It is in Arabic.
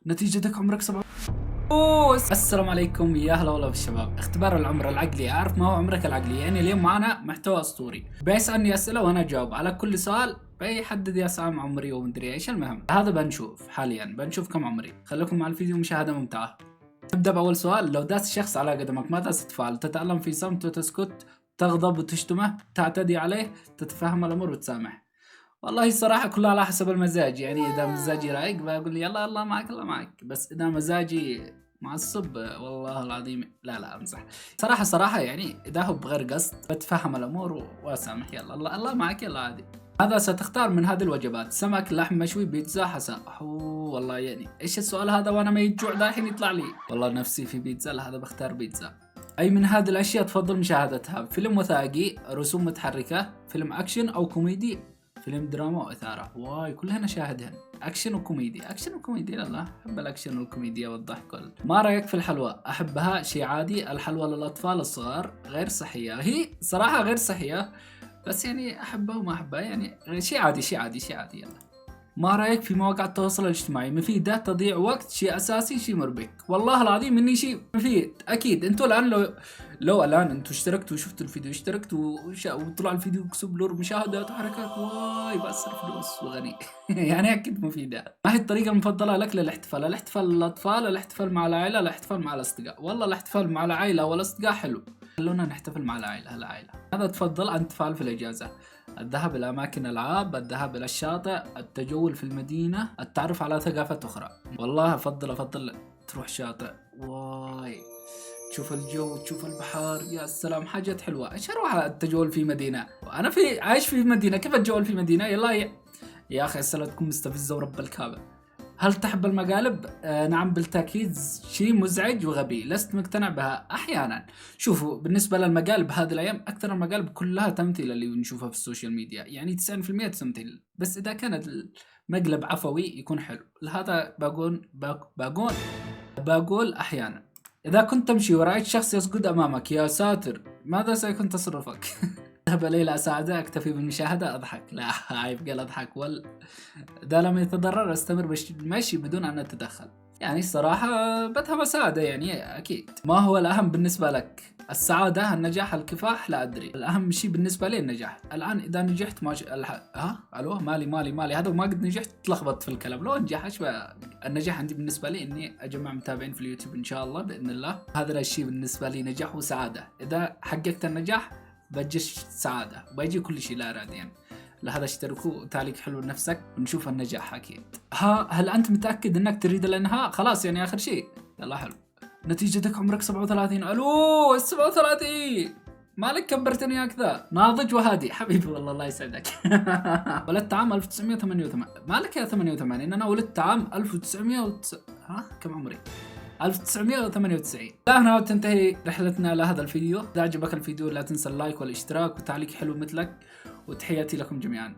نتيجتك عمرك 7. السلام عليكم، يا هلا والله بالشباب. اختبار العمر العقلي، اعرف ما هو عمرك العقلي. يعني اليوم معنا محتوى اسطوري، بيسالني اسئله وانا اجاوب على كل سؤال، بيحدد يا سام عمري ومدري ايش. المهم هذا بنشوف حاليا، بنشوف كم عمري. خليكم مع الفيديو، مشاهده ممتعه. نبدا باول سؤال. لو داس شخص على قدمك ماذا ستفعل؟ تتألم في صمت وتسكت، تغضب وتشتمه، تعتدي عليه، تتفهم الامر وتسامح؟ والله الصراحة كلها على حسب المزاج. يعني إذا مزاجي رايق بقول يلا الله معك الله معك، بس إذا مزاجي معصب والله العظيم لا أمزح. صراحة يعني إذا هو بغير قصد بتفهم الأمور وأسامح، يلا الله معك يلا عادي. هذا ستختار من هذه الوجبات: سمك، لحم مشوي، بيتزا، حساء. والله يعني إيش السؤال هذا وأنا ما يجوع داحين يطلع لي؟ والله نفسي في بيتزا، هذا بختار بيتزا. أي من هذه الأشياء تفضل مشاهدتها؟ فيلم وثائقي، رسوم متحركة، فيلم أكشن أو كوميدي، فيلم دراما وإثارة. واي كلها نشاهدهن. أكشن وكوميدي، أكشن وكوميدي. لا أحب الأكشن والكوميديا والضحك ما رأيك في الحلوى؟ أحبها، شيء عادي. الحلوى للأطفال الصغار، غير صحية. هي صراحة غير صحية، بس يعني أحبها وما أحبها، يعني شيء عادي شيء عادي شيء عادي. يلا. ما رأيك في مواقع التواصل الاجتماعي؟ مفيدة، تضيع وقت، شيء أساسي، شيء مربك؟ والله العظيم إني شيء مفيد أكيد. أنتوا الآن لو الآن أنتوا اشتركتوا وشفتوا الفيديو، اشتركتوا وطلع الفيديو كسب لور مشاهدات وحركات، واي بأسر فلوس وغني. يعني أكيد مفيدة. ما هي الطريقة المفضلة لك للاحتفال؟ الاحتفال للأطفال، الاحتفال مع العائلة، الاحتفال مع الأصدقاء؟ والله الاحتفال مع العائلة والأصدقاء حلو، خلونا نحتفل مع العائلة. ماذا تفضل أن تفعل في الإجازة؟ الذهاب إلى أماكن ألعاب، الذهاب إلى الشاطئ، التجول في المدينة، التعرف على ثقافة أخرى. والله أفضل تروح شاطئ. واي تشوف الجو، تشوف البحر، يا سلام، حاجات حلوة. إيش أروح التجول في مدينة؟ أنا عايش في مدينة، كيف أتجول في مدينة؟ يا أخي السلام تكون مستفزة ورب الكعبة. هل تحب المقالب؟ نعم بالتأكيد، شيء مزعج وغبي، لست مقتنع بها أحيانا. شوفوا بالنسبة للمقالب هذه الأيام، أكثر المقالب كلها تمثيل اللي نشوفها في السوشيال ميديا، يعني 90% تمثيل. بس إذا كانت المقلب عفوي يكون حلو. لهذا بقول أحيانا. إذا كنت تمشي ورأيت شخص يسجد أمامك، يا ساتر ماذا سيكون تصرفك؟ ذهب ليلى أساعدها، أكتفي بالمشاهدة، أضحك؟ لا عيب قال أضحك. إذا لم يتضرر أستمر بالمشي بدون أن أتدخل. يعني الصراحة بدها مساعدة، يعني أكيد. ما هو الأهم بالنسبة لك؟ السعادة، النجاح، الكفاح؟ لا أدري. الأهم شيء بالنسبة لي النجاح. الآن إذا نجحت ألو مالي هذا، وما قد نجحت تلخبط في الكلام. لو أنجح النجاح عندي بالنسبة لي إني أجمع متابعين في اليوتيوب إن شاء الله بإذن الله. هذا الشيء بالنسبة لي نجاح وسعادة. إذا حققت النجاح بجيش سعادة وبيجي كل شيء لا أراد يعني. لهذا اشتركوا، تعليق حلو لنفسك، ونشوف النجاح أكيد. هل أنت متأكد أنك تريد الإنهاء؟ خلاص يعني آخر شيء. يلا حلو. نتيجتك عمرك 37. ألو 37، مالك كبرتني أكثر. ناضج وهادي حبيبي، والله الله يسعدك. ولدت عام 1988. مالك يا 88؟ أنا ولدت عام 1900 كم عمري؟ 1998. هنا تنتهي رحلتنا لهذا الفيديو. إذا عجبك الفيديو لا تنسى اللايك والاشتراك وتعليق حلو مثلك، وتحياتي لكم جميعا.